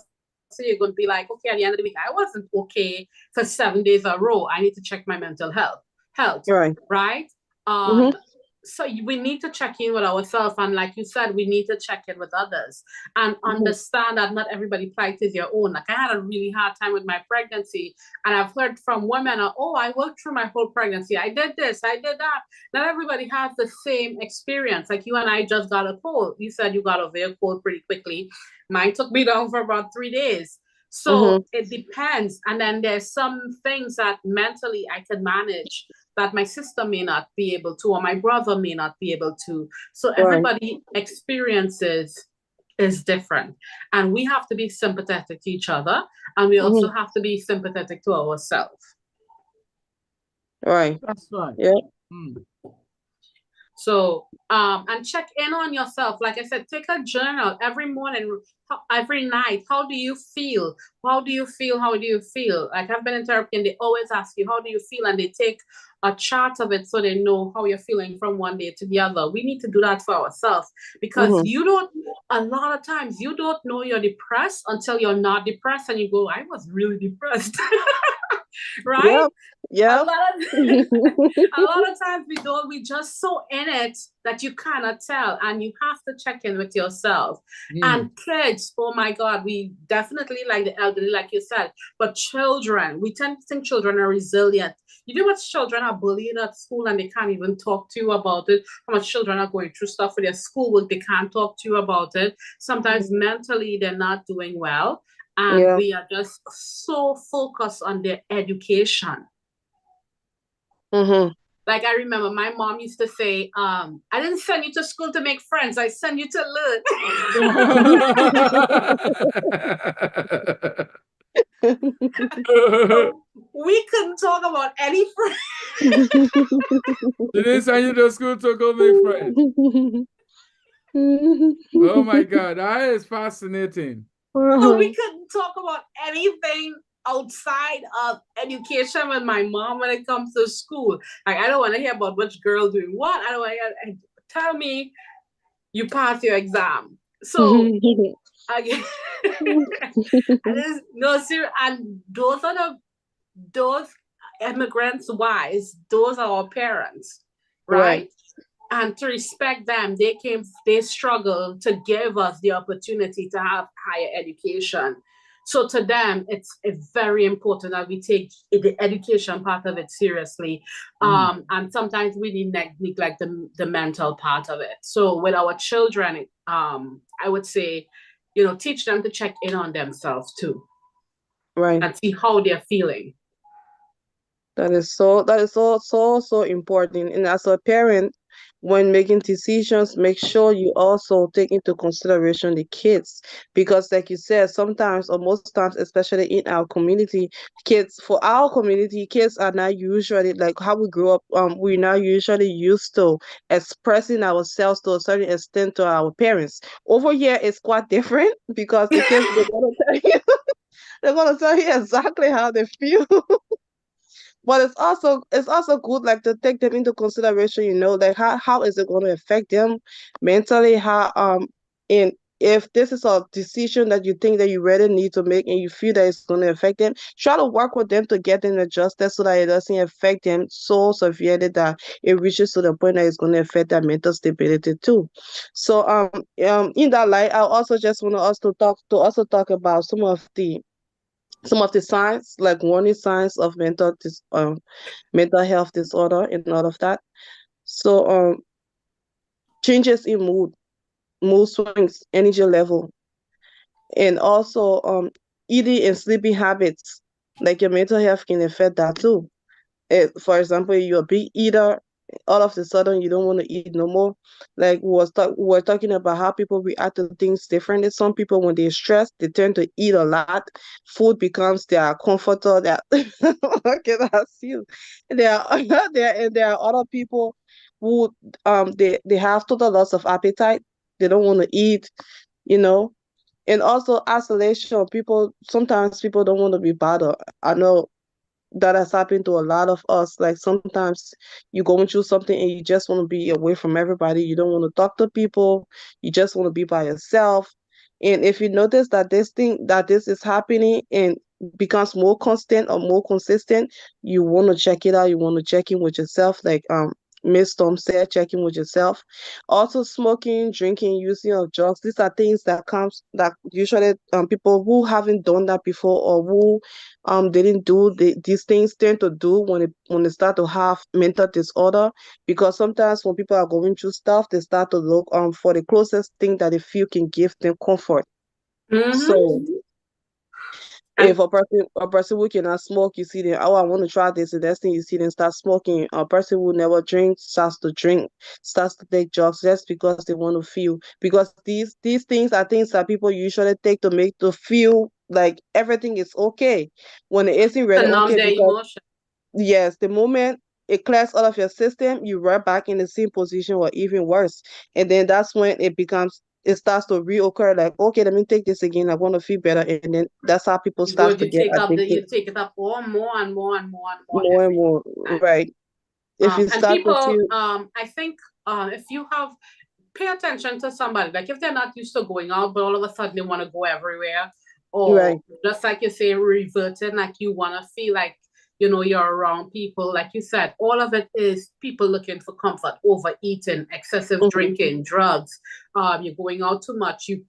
So you're going to be like, okay, at the end of the week, I wasn't okay for 7 days in a row. I need to check my mental health. Right? So we need to check in with ourselves, and like you said, we need to check in with others and understand that not everybody's plight is your own. Like, I had a really hard time with my pregnancy, and I've heard from women, oh, I worked through my whole pregnancy, I did this, I did that. Not everybody has the same experience. Like, you and I just got a cold. You said you got over your cold pretty quickly. Mine took me down for about 3 days. So it depends. And then there's some things that mentally I can manage that my sister may not be able to, or my brother may not be able to. So everybody experiences is different. And we have to be sympathetic to each other. And we also have to be sympathetic to ourselves. Right. That's right. Yeah. So, and check in on yourself. Like I said, take a journal every morning, every night. How do you feel? How do you feel? How do you feel? Like, I've been in therapy and they always ask you, how do you feel? And they take a chart of it so they know how you're feeling from one day to the other. We need to do that for ourselves, because a lot of times you don't know you're depressed until you're not depressed and you go, I was really depressed. Right? Yeah. A lot of times we just so in it that you cannot tell, and you have to check in with yourself. And kids, oh my God, we definitely like the elderly, like you said, but children, we tend to think children are resilient. You know what, children are bullied at school and they can't even talk to you about it. How much children are going through stuff with their schoolwork, they can't talk to you about it. Sometimes mentally they're not doing well. And we are just so focused on their education. Like, I remember my mom used to say, I didn't send you to school to make friends, I sent you to learn. We couldn't talk about any friends. They didn't send you to school to go make friends. Oh my God, that is fascinating. So we couldn't talk about anything outside of education with my mom when it comes to school. Like, I don't want to hear about which girl doing what. I don't want to tell me you passed your exam. So again, no, serious. And those immigrants' wives, those are our parents, right? And to respect them, they struggled to give us the opportunity to have higher education. So to them, it's very important that we take the education part of it seriously. And sometimes we neglect the mental part of it. So with our children, I would say, teach them to check in on themselves too. Right. And see how they're feeling. That is so important. And as a parent, when making decisions, make sure you also take into consideration the kids, because like you said, sometimes or most times, especially in our community, for our community, kids are not usually like how we grew up. We're not usually used to expressing ourselves to a certain extent to our parents. Over here, it's quite different because the kids they're gonna tell you, they're gonna tell you exactly how they feel. But it's also good like to take them into consideration, like how is it going to affect them mentally, how and if this is a decision that you think that you really need to make and you feel that it's going to affect them, try to work with them to get them adjusted so that it doesn't affect them so severely that it reaches to the point that it's going to affect their mental stability too. So in that light, I also just want us to talk about some of the signs, like warning signs of mental health disorder and all of that. So changes in mood swings, energy level, and also eating and sleeping habits. Like your mental health can affect that too. For example, you're a big eater, all of a sudden you don't want to eat no more. Like we were talking about how people react to things differently. Some people, when they're stressed, they tend to eat a lot. Food becomes their comforter. That okay, that's you. And there are there are other people who they have total loss of appetite. They don't want to eat, you know. And also isolation. Sometimes people don't want to be bothered. I know that has happened to a lot of us. Like sometimes you're going through something and you just want to be away from everybody. You don't want to talk to people. You just want to be by yourself. And if you notice that this is happening and becomes more constant or more consistent, you want to check it out. You want to check in with yourself. Like Miss Storm said, check in with yourself. Also, smoking, drinking, using of drugs. These are things that usually people who haven't done that before or who didn't do these things tend to do when they start to have mental disorder, because sometimes when people are going through stuff, they start to look for the closest thing that they feel can give them comfort. So if a person who cannot smoke, you see them, oh, I want to try this. The next thing you see them start smoking. A person who never drinks starts to drink, starts to take drugs just because they want to feel. Because these things are things that people usually take to make to feel like everything is okay when it isn't To really numb okay. their Because emotion. yes, the moment it clears out of your system, you right back in the same position or even worse. And then that's when it starts to reoccur, like, okay, let me take this again. I want to feel better. And then that's how people start to get addicted You take it up more and more and more and more more and every more. time. Right. If you And start to people, feel I think if you have pay attention to somebody, like if they're not used to going out, but all of a sudden they want to go everywhere, or right. just like you say, reverting, like you want to feel like you're around people, like you said, all of it is people looking for comfort, overeating, excessive Mhm. drinking, drugs, you're going out too much, you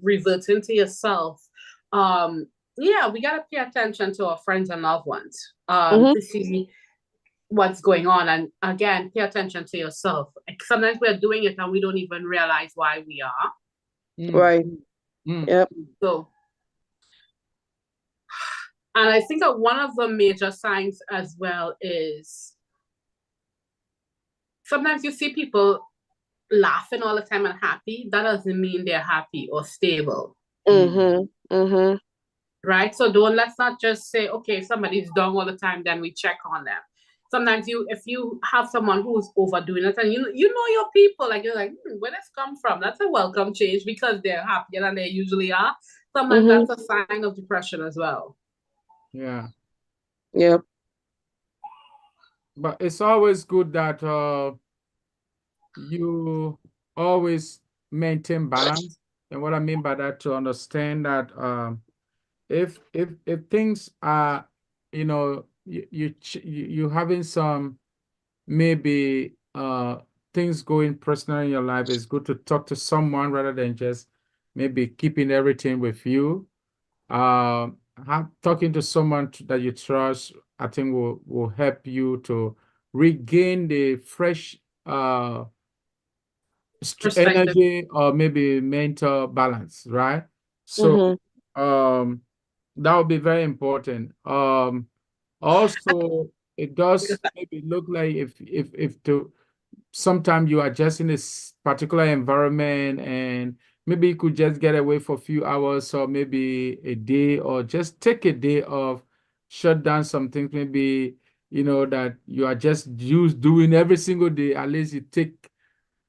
revert into yourself. Yeah, we gotta pay attention to our friends and loved ones Mhm. to see what's going on. And again, pay attention to yourself. Like, sometimes we're doing it and we don't even realize why we are. Right. Yep. So, and I think that one of the major signs as well is sometimes you see people laughing all the time and happy. That doesn't mean they're happy or stable. Mhm. Mhm. Right? So let's not just say, okay, somebody's down all the time, then we check on them. Sometimes if you have someone who's overdoing it and you know your people, like you're like, where this come from? That's a welcome change because they're happier than they usually are. Sometimes Mhm. that's a sign of depression as well. Yeah. Yep. But it's always good that you always maintain balance. And what I mean by that, to understand that if things are, you having some maybe things going personal in your life, it's good to talk to someone rather than just maybe keeping everything with you. Talking to someone that you trust, I think will help you to regain the fresh Perspective. energy or maybe mental balance, right? So Mhm. um that would be very important. Also, it does maybe look like if to sometimes you are just in a particular environment and maybe you could just get away for a few hours or maybe a day or just take a day off, shut down some things, maybe, that you are just used doing every single day. At least you take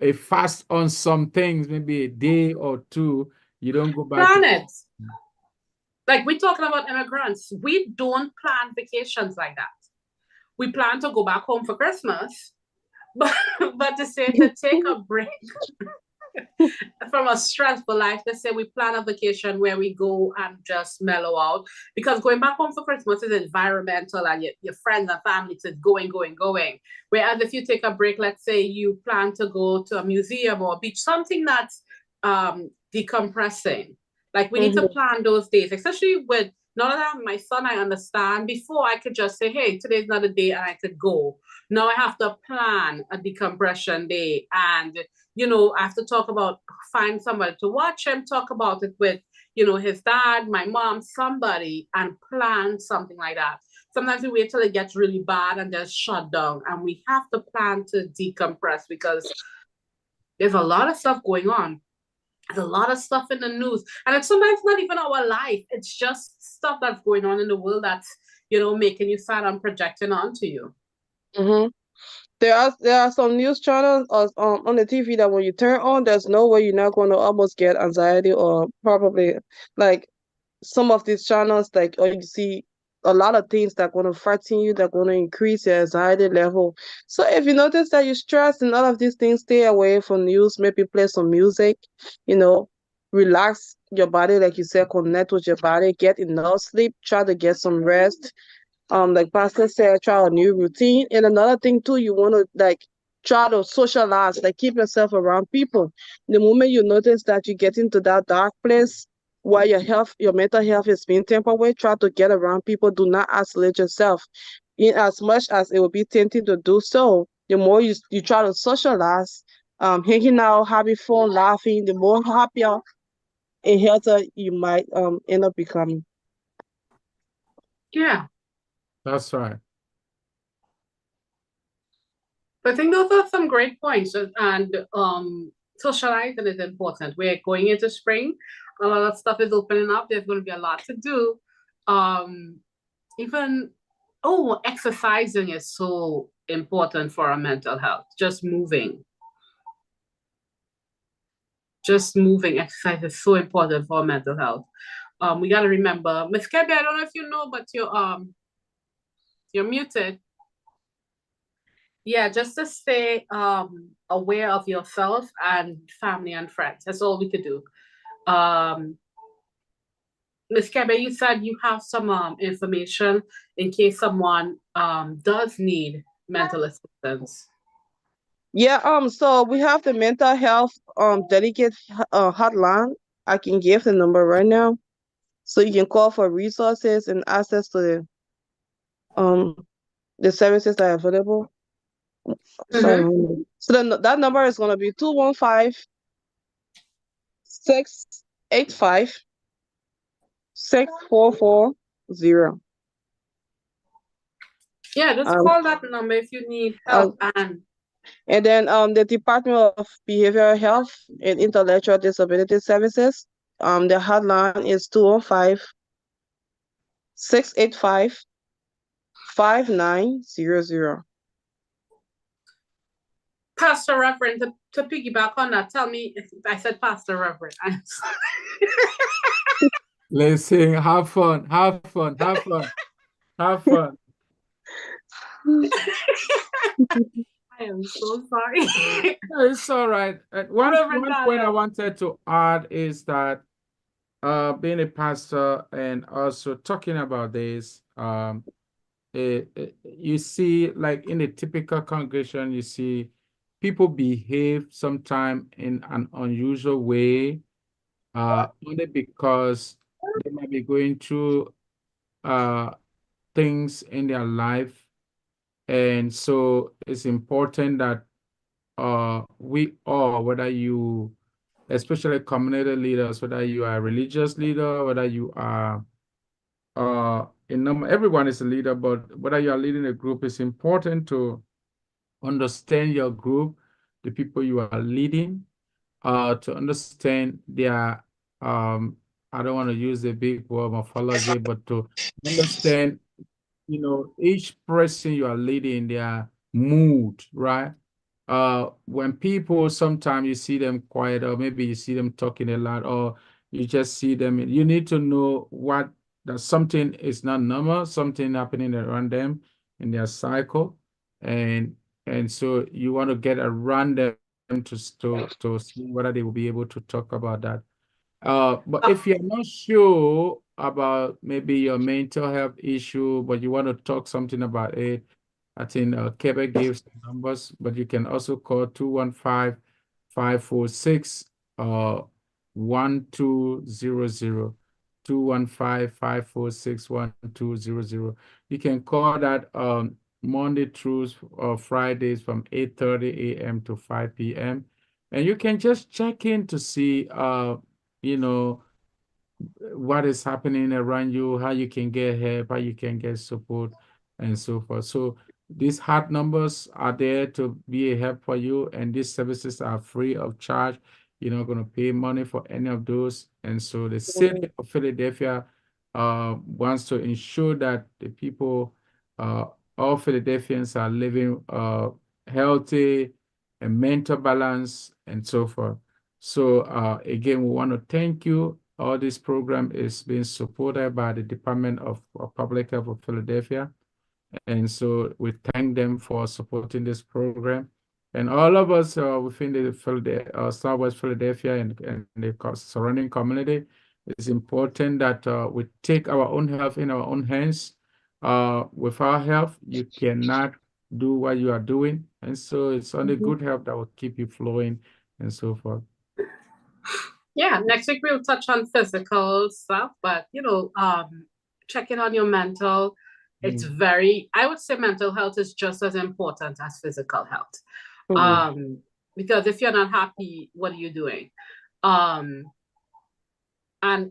a fast on some things, maybe a day or two. You don't go back to. Plan it. Like we're talking about immigrants. We don't plan vacations like that. We plan to go back home for Christmas, but to say to take a break from a stressful life, let's say we plan a vacation where we go and just mellow out. Because going back home for Christmas is environmental and your friends and family is going, going, going. Whereas if you take a break, let's say you plan to go to a museum or a beach, something that's decompressing. Like we need to plan those days, especially with now that I'm my son, I understand. Before I could just say, hey, today's not a day and I could go. Now I have to plan a decompression day and I have to find somebody to watch him, talk about it with, his dad, my mom, somebody, and plan something like that. Sometimes we wait till it gets really bad and just shut down. And we have to plan to decompress because there's a lot of stuff going on. There's a lot of stuff in the news. And it's sometimes not even our life. It's just stuff that's going on in the world that's, making you sad and projecting onto you. There are some news channels on the TV that when you turn on, there's no way you're not going to almost get anxiety or probably like some of these channels, like, or you see a lot of things that are going to frighten you, that are going to increase your anxiety level. So if you notice that you're stressed and all of these things, stay away from news, maybe play some music, relax your body, like you said, connect with your body, get enough sleep, try to get some rest. Like Pastor said, try a new routine. And another thing too, you want to like try to socialize, like keep yourself around people. The moment you notice that you get into that dark place where your mental health is being tampered with, try to get around people. Do not isolate yourself. In as much as it will be tempting to do so, the more you try to socialize, hanging out, having fun, laughing, the more happier and healthier you might end up becoming. Yeah. That's right. I think those are some great points, and socializing is important. We're going into spring, a lot of stuff is opening up. There's going to be a lot to do. Exercising is so important for our mental health. Just moving, exercise is so important for our mental health. We got to remember, Miss Kebby, I don't know if you know, but you're muted. Yeah, just to stay aware of yourself and family and friends. That's all we could do. Ms. Kebe, you said you have some information in case someone does need mental assistance. Yeah, so we have the mental health delegate hotline. I can give the number right now. So you can call for resources and access to the services that are available. Sorry. So that number is going to be 215-685-6440. Yeah, just call that number if you need help. And then the Department of Behavioral Health and Intellectual Disability Services, the hotline is 215-685-5900. Pastor Reverend, to piggyback on that, tell me if I said Pastor Reverend. I'm sorry. Listen, have fun. Have fun. I am so sorry. It's all right. One point I wanted to add is that being a pastor and also talking about this, you see, like in a typical congregation, you see people behave sometimes in an unusual way, only because they might be going through things in their life. And so it's important that we all, whether you, especially community leaders, whether you are a religious leader, whether you are everyone is a leader, but whether you are leading a group, it's important to understand your group, the people you are leading, to understand their, I don't want to use the big word morphology, but to understand, each person you are leading, their mood, right? When people, sometimes you see them quiet, or maybe you see them talking a lot, or you just see them, you need to know that something is not normal, something happening around them in their cycle. And so you want to get around them to see whether they will be able to talk about that. But if you're not sure about maybe your mental health issue, but you want to talk something about it, I think Quebec gives the numbers, but you can also call 215-546 1200. 215-546-1200. You can call that Monday through Fridays from 8:30 a.m. to 5 p.m. And you can just check in to see you know, what is happening around you, how you can get help, how you can get support, and so forth. So these hard numbers are there to be a help for you, and these services are free of charge. You're not going to pay money for any of those. And so the city of Philadelphia wants to ensure that the people, uh, all Philadelphians, are living healthy and mental balance and so forth. So again, we want to thank you. All this program is being supported by the Department of Public Health of Philadelphia. And so we thank them for supporting this program. And all of us within the Southwest Philadelphia and the surrounding community, it's important that we take our own health in our own hands. With our health, you cannot do what you are doing. And so it's only good health that will keep you flowing and so forth. Yeah, next week we'll touch on physical stuff, but checking on your mental, it's I would say mental health is just as important as physical health. Because if you're not happy, what are you doing? And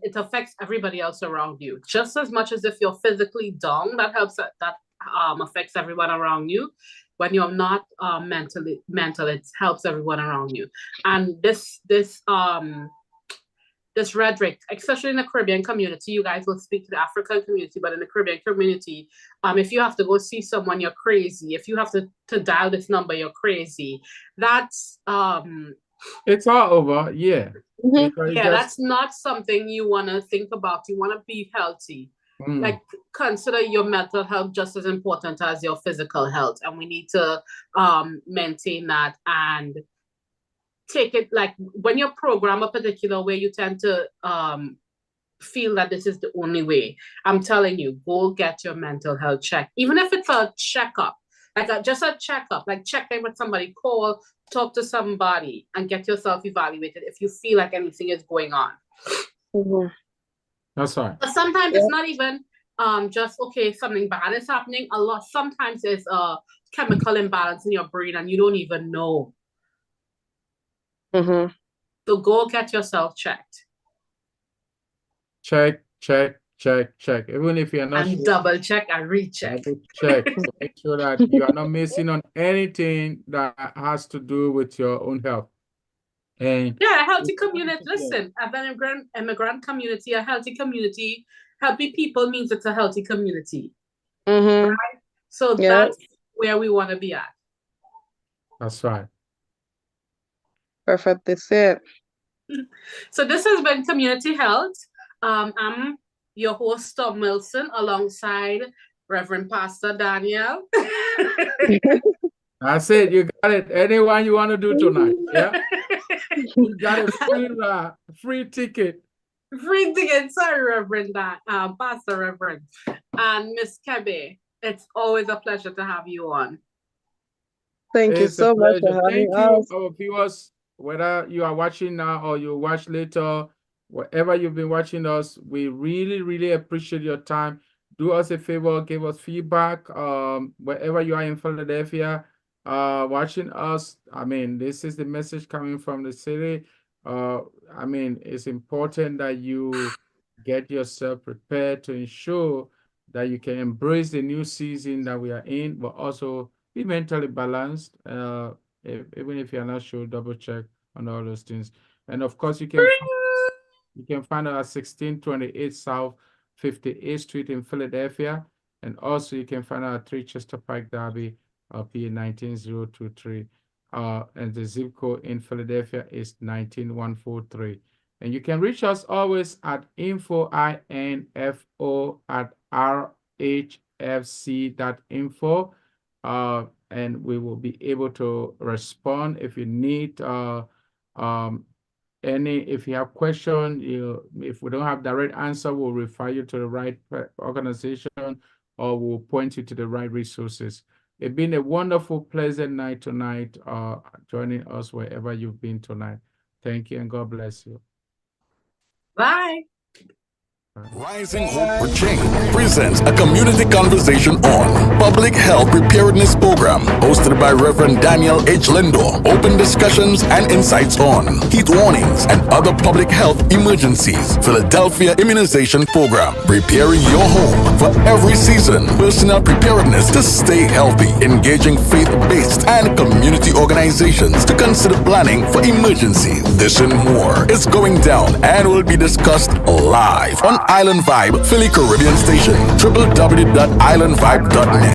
it affects everybody else around you just as much as if you're physically down. That affects everyone around you. When you're not mental, it helps everyone around you. And this rhetoric, especially in the Caribbean community, you guys will speak to the African community, but in the Caribbean community, if you have to go see someone, you're crazy. If you have to dial this number, you're crazy. That's it's all over, yeah. Yeah, that's not something you want to think about. You want to be healthy. Like, consider your mental health just as important as your physical health, and we need to maintain that and take it. Like, when you program a particular way, you tend to feel that this is the only way. I'm telling you, go get your mental health checked, even if it's a checkup, like just a checkup, like check in with somebody, call, talk to somebody, and get yourself evaluated if you feel like anything is going on. That's right. But sometimes it's not even just, okay, something bad is happening. Sometimes there's a chemical imbalance in your brain and you don't even know. So go get yourself checked. Check. Even if you're not and sure, double check and recheck. check. So make sure that you are not missing on anything that has to do with your own health. And yeah, a healthy community. Listen, an immigrant community, a healthy community, healthy people means it's a healthy community. Right? So that's where we want to be at. That's right. Perfect. That's it. So this has been Community Health. I'm your host, Tom Wilson, alongside Reverend Pastor Daniel. That's it. You got it. Anyone you want to do tonight? Yeah. You got a free ticket. Free ticket. Sorry, Reverend Pastor Reverend. And Miss Kebe, it's always a pleasure to have you on. Thank you so much for having us. Thank you, our viewers, whether you are watching now or you watch later, wherever you've been watching us, we really, really appreciate your time. Do us a favor, give us feedback. Wherever you are in Philadelphia, watching us. I mean, this is the message coming from the city. I mean, it's important that you get yourself prepared to ensure that you can embrace the new season that we are in, but also be mentally balanced. Even if you're not sure, double check on all those things. And of course, you can find us at 1628 South 58th Street in Philadelphia. And also you can find out at 3 Chester Pike Derby, PA 19023. And the zip code in Philadelphia is 19143. And you can reach us always at info at rhfc.info. And we will be able to respond if you need if you have question, if we don't have direct answer, we'll refer you to the right organization, or we'll point you to the right resources. It's been a wonderful, pleasant night tonight, joining us wherever you've been tonight. Thank you and God bless you. Bye. Rising Hope for Change presents a community conversation on Public Health Preparedness Program, hosted by Reverend Daniel H. Lindor. Open discussions and insights on heat warnings and other public health emergencies. Philadelphia Immunization Program, preparing your home for every season. Personal preparedness to stay healthy. Engaging faith-based and community organizations to consider planning for emergencies. This and more is going down and will be discussed live on Island Vibe Philly Caribbean Station, www.islandvibe.net.